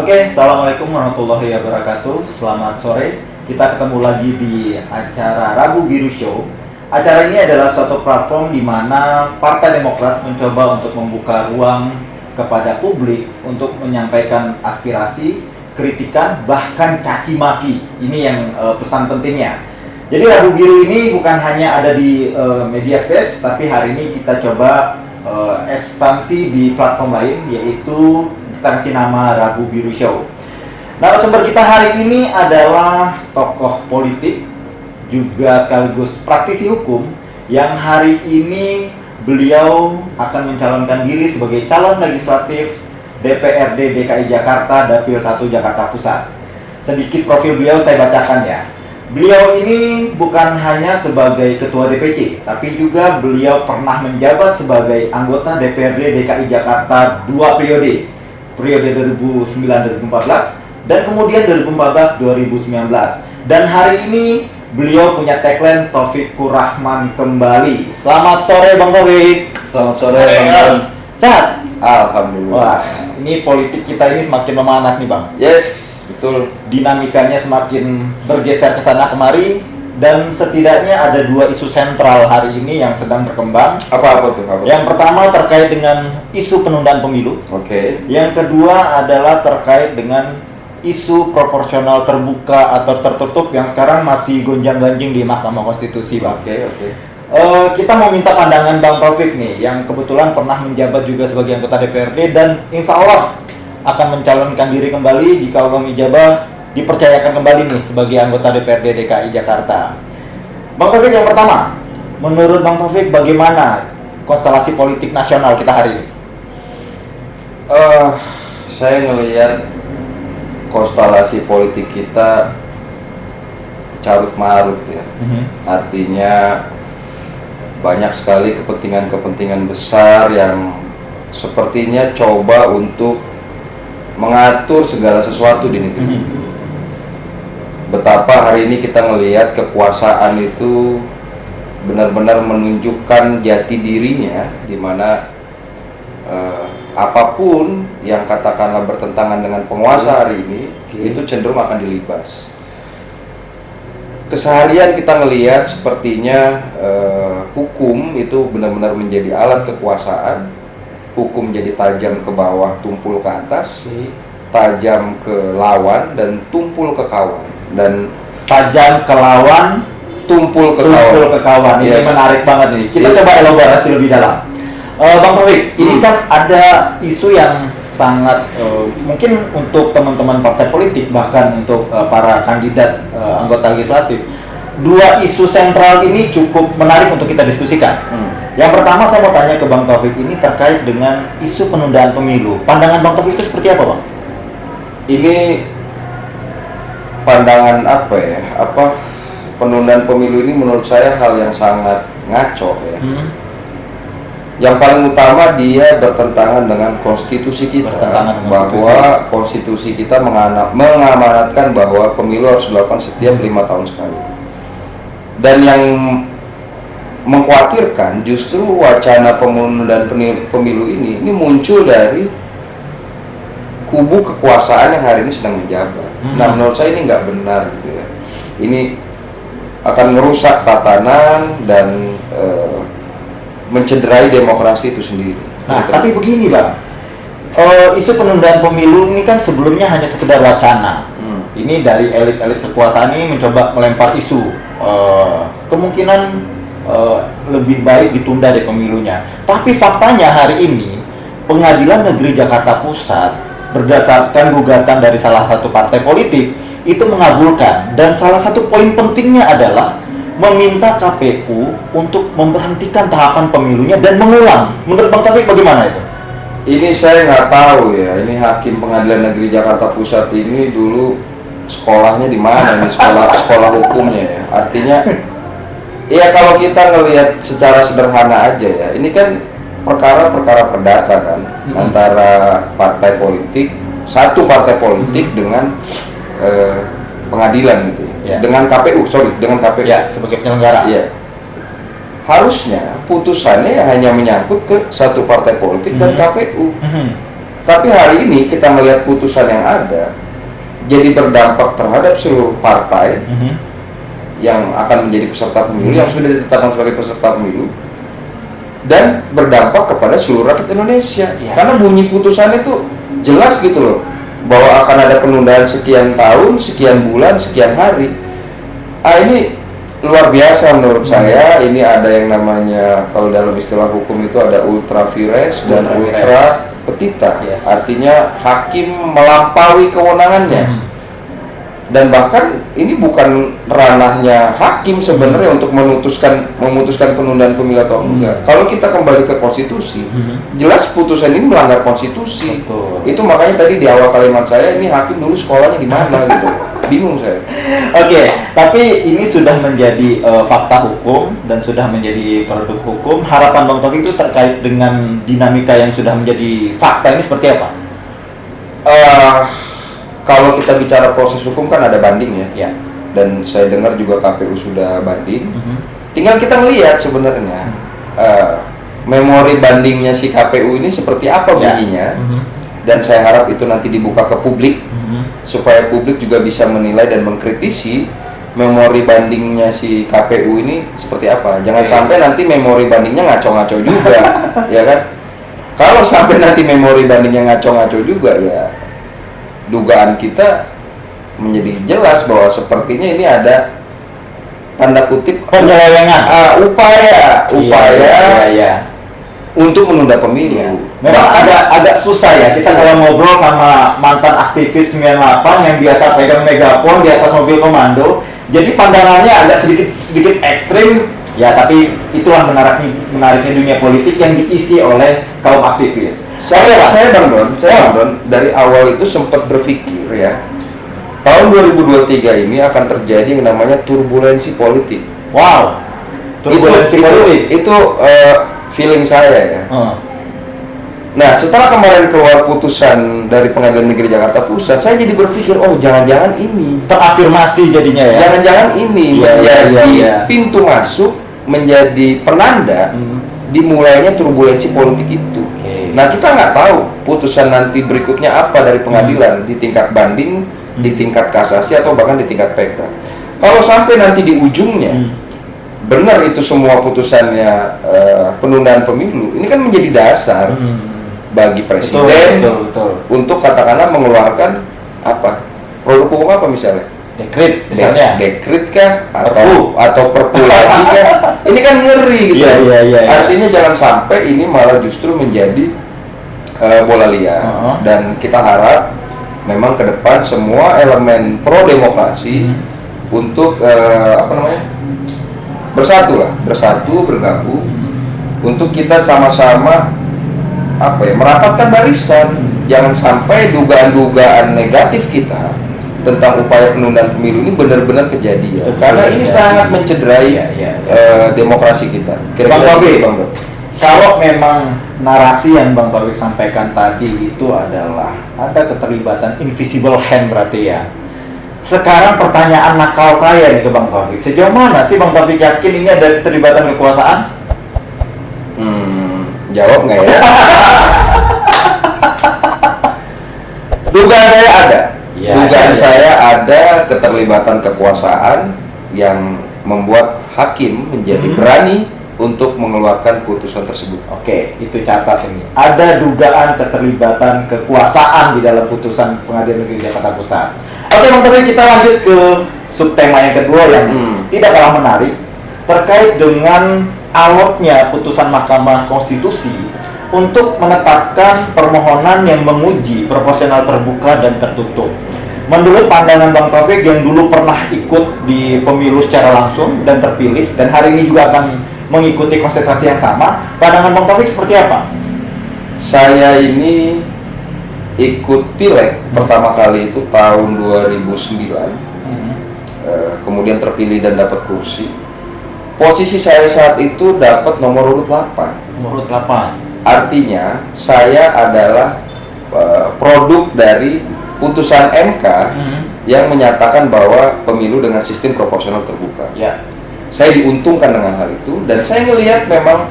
Oke, Assalamualaikum warahmatullahi wabarakatuh. Selamat sore. Kita ketemu lagi di acara Rabu Biru Show. Acara ini adalah suatu platform di mana Partai Demokrat mencoba untuk membuka ruang kepada publik untuk menyampaikan aspirasi, kritikan, bahkan caci maki. Ini yang pesan pentingnya. Jadi Rabu Biru ini bukan hanya ada di media space, tapi hari ini kita coba ekspansi di platform lain, yaitu kita kasih nama Rabu Biru Show. Narasumber kita hari ini adalah tokoh politik, juga sekaligus praktisi hukum, yang hari ini beliau akan mencalonkan diri sebagai calon legislatif DPRD DKI Jakarta, Dapil 1 Jakarta Pusat. Sedikit profil beliau saya bacakan ya. Beliau ini bukan hanya sebagai ketua DPC, tapi juga beliau pernah menjabat sebagai anggota DPRD DKI Jakarta 2 periode 2009-2014 dan kemudian 2014-2019. Dan hari ini beliau punya tagline Taufikur Rahman kembali. Selamat sore Bang Taufik. Selamat sore Bang. Sehat? Alhamdulillah. Wah, ini politik kita ini semakin memanas nih Bang. Yes, betul. Dinamikanya semakin bergeser ke sana kemari, dan setidaknya ada dua isu sentral hari ini yang sedang berkembang. Apa tuh? Yang pertama terkait dengan isu penundaan pemilu. Oke. Yang kedua adalah terkait dengan isu proporsional terbuka atau tertutup yang sekarang masih gonjang-ganjing di Mahkamah Konstitusi, Bang. Oke. Kita mau minta pandangan Bang Taufik nih, yang kebetulan pernah menjabat juga sebagai anggota DPRD dan insya Allah akan mencalonkan diri kembali jika Allah ijabah dipercayakan kembali nih sebagai anggota DPRD DKI Jakarta. Bang Taufik, yang pertama, menurut Bang Taufik bagaimana konstelasi politik nasional kita hari ini? Saya ngelihat konstelasi politik kita carut marut ya. Artinya banyak sekali kepentingan-kepentingan besar yang sepertinya coba untuk mengatur segala sesuatu di negeri. Betapa hari ini kita melihat kekuasaan itu benar-benar menunjukkan jati dirinya, di mana apapun yang katakanlah bertentangan dengan penguasa hari ini itu cenderung akan dilibas. Keseharian kita melihat sepertinya hukum itu benar-benar menjadi alat kekuasaan. Hukum jadi tajam ke bawah, tumpul ke atas, tajam ke lawan dan tumpul ke kawan. Dan Tajam ke lawan, tumpul ke kawan. Ini Yes. menarik banget nih. Kita coba elaborasi lebih dalam. Bang Taufik, ini kan ada isu yang sangat mungkin untuk teman-teman partai politik, bahkan untuk para kandidat anggota legislatif. Dua isu sentral ini cukup menarik untuk kita diskusikan. Yang pertama saya mau tanya ke Bang Taufik, ini terkait dengan isu penundaan pemilu. Pandangan Bang Taufik itu seperti apa, Bang? Ini pandangan apa ya? Penundaan pemilu ini menurut saya hal yang sangat ngaco ya. Yang paling utama dia bertentangan dengan konstitusi kita, bahwa konstitusi kita mengamanatkan bahwa pemilu harus dilakukan setiap 5 tahun sekali. Dan yang mengkhawatirkan justru wacana penundaan pemilu ini muncul dari kubu kekuasaan yang hari ini sedang menjabat. Nah, menurut saya ini nggak benar gitu ya. Ini akan merusak tatanan dan mencederai demokrasi itu sendiri. Nah, tapi begini Bang, isu penundaan pemilu ini kan sebelumnya hanya sekedar wacana. Ini dari elit-elit kekuasaan ini mencoba melempar isu kemungkinan lebih baik ditunda deh pemilunya. Tapi faktanya hari ini Pengadilan Negeri Jakarta Pusat berdasarkan gugatan dari salah satu partai politik itu mengabulkan, dan salah satu poin pentingnya adalah meminta KPU untuk memberhentikan tahapan pemilunya dan mengulang. Menurut Bang Taufik bagaimana itu? Ini saya nggak tahu ya. Ini Hakim Pengadilan Negeri Jakarta Pusat ini dulu sekolahnya di mana nih, sekolah hukumnya ya. Artinya ya kalau kita ngelihat secara sederhana aja ya, ini kan perkara-perkara perdata kan, antara partai politik, satu partai politik dengan pengadilan gitu ya. Dengan KPU Ya, sebagai penyelenggara. Iya. Harusnya putusannya hanya menyangkut ke satu partai politik dan KPU. Tapi hari ini kita melihat putusan yang ada jadi berdampak terhadap seluruh partai yang akan menjadi peserta pemilu, yang sudah ditetapkan sebagai peserta pemilu, dan berdampak kepada seluruh rakyat Indonesia. Karena bunyi putusan itu jelas gitu loh, bahwa akan ada penundaan sekian tahun, sekian bulan, sekian hari. Ini luar biasa menurut saya. Ini ada yang namanya, kalau dalam istilah hukum itu ada ultra vires dan ultra petita. Artinya hakim melampaui kewenangannya. Dan bahkan ini bukan ranahnya hakim sebenarnya untuk memutuskan penundaan pemilu atau enggak. Kalau kita kembali ke konstitusi, jelas putusan ini melanggar konstitusi. Betul. Itu makanya tadi di awal kalimat saya, ini hakim dulu sekolahnya di mana gitu. Bingung saya. Oke, tapi ini sudah menjadi fakta hukum dan sudah menjadi produk hukum. Harapan Bang Taufik itu terkait dengan dinamika yang sudah menjadi fakta ini seperti apa? Kalau kita bicara proses hukum kan ada banding ya. Dan saya dengar juga KPU sudah banding. Tinggal kita melihat sebenarnya memori bandingnya si KPU ini seperti apa bunyinya. Dan saya harap itu nanti dibuka ke publik supaya publik juga bisa menilai dan mengkritisi memori bandingnya si KPU ini seperti apa. Jangan sampai nanti memori bandingnya ngaco-ngaco juga, ya kan? Kalau sampai nanti memori bandingnya ngaco-ngaco juga, ya dugaan kita menjadi jelas bahwa sepertinya ini ada tanda kutip penyelewengan, upaya untuk menunda pemilu. Memang agak susah ya kita kalau ngobrol sama mantan aktivis 98 yang biasa pegang megafon di atas mobil komando. Jadi pandangannya agak sedikit ekstrim ya, tapi itulah menariknya dunia politik yang diisi oleh kaum aktivis. Saya Bang Don, dari awal itu sempat berpikir ya, tahun 2023 ini akan terjadi yang namanya turbulensi politik. Wow, turbulensi politik. Itu feeling saya ya. Nah, setelah kemarin keluar putusan dari Pengadilan Negeri Jakarta Pusat, saya jadi berpikir, oh jangan-jangan ini terafirmasi jadinya ya. Jangan-jangan ini menjadi pintu masuk, menjadi penanda dimulainya turbulensi politik itu. Nah, kita nggak tahu putusan nanti berikutnya apa dari pengadilan di tingkat banding, di tingkat kasasi, atau bahkan di tingkat PK. Kalau sampai nanti di ujungnya benar itu semua putusannya penundaan pemilu, ini kan menjadi dasar bagi presiden betul. untuk katakanlah mengeluarkan apa produk hukum apa misalnya. Dekret misalnya. Dekret kah atau perpu lagi kah? Ini kan ngeri gitu. Iya. Artinya jangan sampai ini malah justru menjadi bola liar. Dan kita harap memang ke depan semua elemen pro demokrasi untuk bersatu bergabung untuk kita sama-sama merapatkan barisan. Jangan sampai dugaan-dugaan negatif kita tentang upaya penundaan pemilu ini benar-benar kejadian. Karena ini sangat mencederai demokrasi kita. Bang Taufik, kalau memang narasi yang Bang Taufik sampaikan tadi itu adalah ada keterlibatan invisible hand berarti ya. Sekarang pertanyaan nakal saya nih ke Bang Taufik, sejauh mana sih Bang Taufik yakin ini ada keterlibatan kekuasaan? Jawab nggak ya? Dugaan saya ada. Dugaan saya ada keterlibatan kekuasaan yang membuat hakim menjadi berani untuk mengeluarkan putusan tersebut. Oke, itu catat ini. Ada dugaan keterlibatan kekuasaan di dalam putusan Pengadilan Negeri Jakarta Pusat. Oke, Bang Taufik, kita lanjut ke subtema yang kedua yang tidak kalah menarik terkait dengan alotnya putusan Mahkamah Konstitusi untuk menetapkan permohonan yang menguji proporsional terbuka dan tertutup. Menurut pandangan Bang Taufik yang dulu pernah ikut di pemilu secara langsung dan terpilih dan hari ini juga akan mengikuti konsentrasi yang sama, pandangan Bang Taufik seperti apa? Saya ini ikut pileg pertama kali itu tahun 2009, kemudian terpilih dan dapat kursi. Posisi saya saat itu dapat nomor urut 8. Nomor urut 8. Artinya saya adalah produk dari putusan MK yang menyatakan bahwa pemilu dengan sistem proporsional terbuka. Ya. Saya diuntungkan dengan hal itu dan saya melihat memang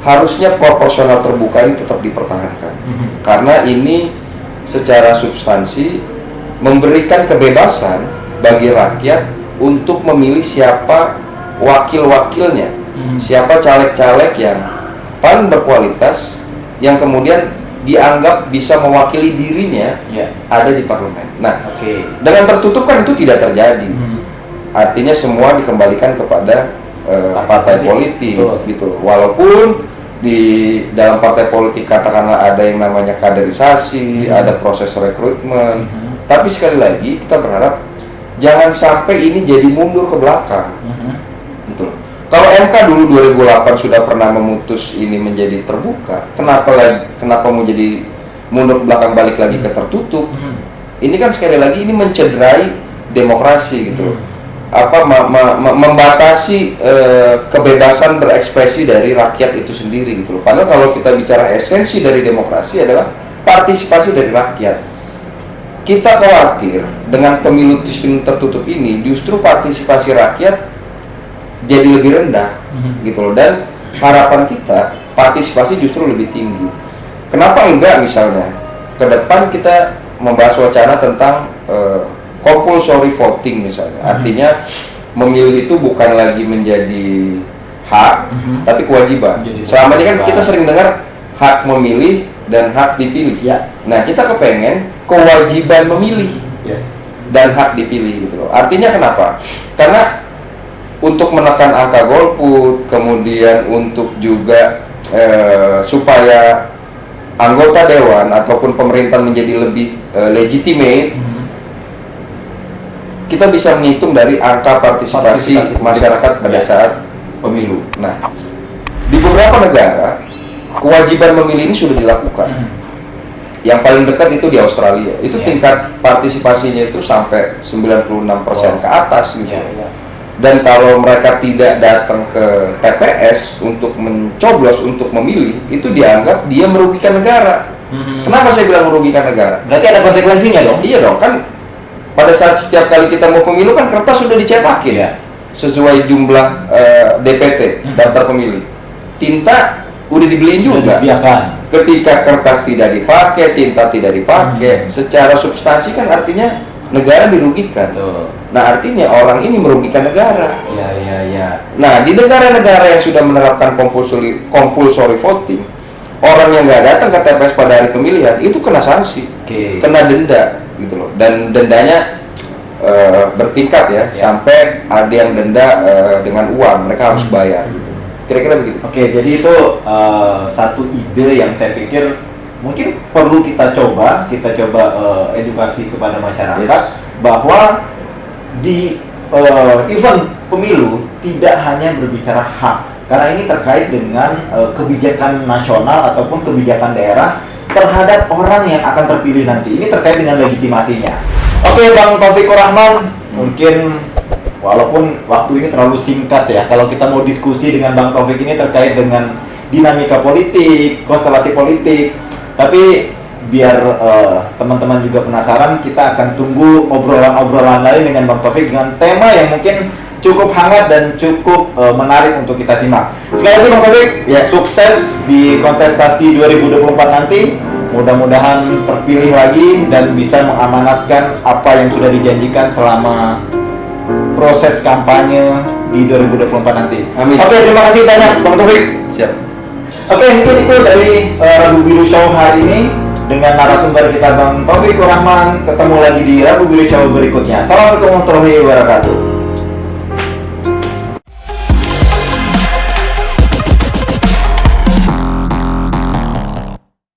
harusnya proporsional terbuka ini tetap dipertahankan. Karena ini secara substansi memberikan kebebasan bagi rakyat untuk memilih siapa wakil-wakilnya, siapa caleg-caleg yang paling berkualitas, yang kemudian dianggap bisa mewakili dirinya ada di parlemen. Nah, dengan tertutup kan itu tidak terjadi. Artinya semua dikembalikan kepada partai politik, gitu. Walaupun di dalam partai politik katakanlah ada yang namanya kaderisasi, ada proses rekrutmen, tapi sekali lagi kita berharap jangan sampai ini jadi mundur ke belakang. Gitu. Kalau MK dulu 2008 sudah pernah memutus ini menjadi terbuka, kenapa mau jadi mundur ke belakang balik lagi ke tertutup? Ini kan sekali lagi ini mencederai demokrasi gitu. Membatasi kebebasan berekspresi dari rakyat itu sendiri gitu loh. Padahal kalau kita bicara esensi dari demokrasi adalah partisipasi dari rakyat. Kita khawatir dengan pemilu sistem tertutup ini justru partisipasi rakyat jadi lebih rendah gitu loh, dan harapan kita partisipasi justru lebih tinggi. Kenapa enggak misalnya ke depan kita membahas wacana tentang compulsory voting misalnya, artinya memilih itu bukan lagi menjadi hak tapi kewajiban. Selama ini kan kita sering dengar hak memilih dan hak dipilih. Nah, kita kepengen kewajiban memilih dan hak dipilih gitu loh. Artinya kenapa? Karena untuk menekan angka golput, kemudian untuk juga supaya anggota dewan ataupun pemerintahan menjadi lebih legitimate, kita bisa menghitung dari angka partisipasi masyarakat pada saat pemilu. Nah, di beberapa negara kewajiban memilih ini sudah dilakukan. Yang paling dekat itu di Australia, itu tingkat partisipasinya itu sampai 96% ke atas gitu. Dan kalau mereka tidak datang ke TPS untuk mencoblos untuk memilih, itu dianggap dia merugikan negara. Kenapa saya bilang merugikan negara? Berarti ada konsekuensinya dong? Iya dong, kan pada saat setiap kali kita mau pemilu kan kertas sudah dicetakin sesuai jumlah DPT, daftar pemilih. Tinta udah dibeliin juga. Disediakan. Ketika kertas tidak dipakai, tinta tidak dipakai, secara substansi kan artinya negara dirugikan. Nah, artinya orang ini merugikan negara. Nah, di negara-negara yang sudah menerapkan compulsory voting, orang yang nggak datang ke TPS pada hari pemilihan itu kena sanksi, kena denda gitu loh. Dan dendanya bertingkat sampai ada yang denda dengan uang, mereka harus bayar gitu. Kira-kira begitu. Jadi itu satu ide yang saya pikir mungkin perlu kita coba edukasi kepada masyarakat bahwa di event pemilu tidak hanya berbicara hak, karena ini terkait dengan kebijakan nasional ataupun kebijakan daerah terhadap orang yang akan terpilih nanti. Ini terkait dengan legitimasinya. Oke, Bang Taufikur Rahman, mungkin walaupun waktu ini terlalu singkat ya, kalau kita mau diskusi dengan Bang Taufik ini terkait dengan dinamika politik, konstelasi politik, tapi biar teman-teman juga penasaran, kita akan tunggu obrolan-obrolan lain dengan Bang Taufik dengan tema yang mungkin cukup hangat dan cukup menarik untuk kita simak. Sekali lagi Bang Taufik, sukses di kontestasi 2024 nanti. Mudah-mudahan terpilih lagi dan bisa mengamanatkan apa yang sudah dijanjikan selama proses kampanye di 2024 nanti. Amin. Oke, terima kasih banyak Bang Taufik. Siap. Oke, mungkin itu dari Rabu Biru Show hari ini dengan narasumber kita Bang Taufikur Rahman. Ketemu lagi di Rabu Biru Show berikutnya. Assalamualaikum warahmatullahi wabarakatuh.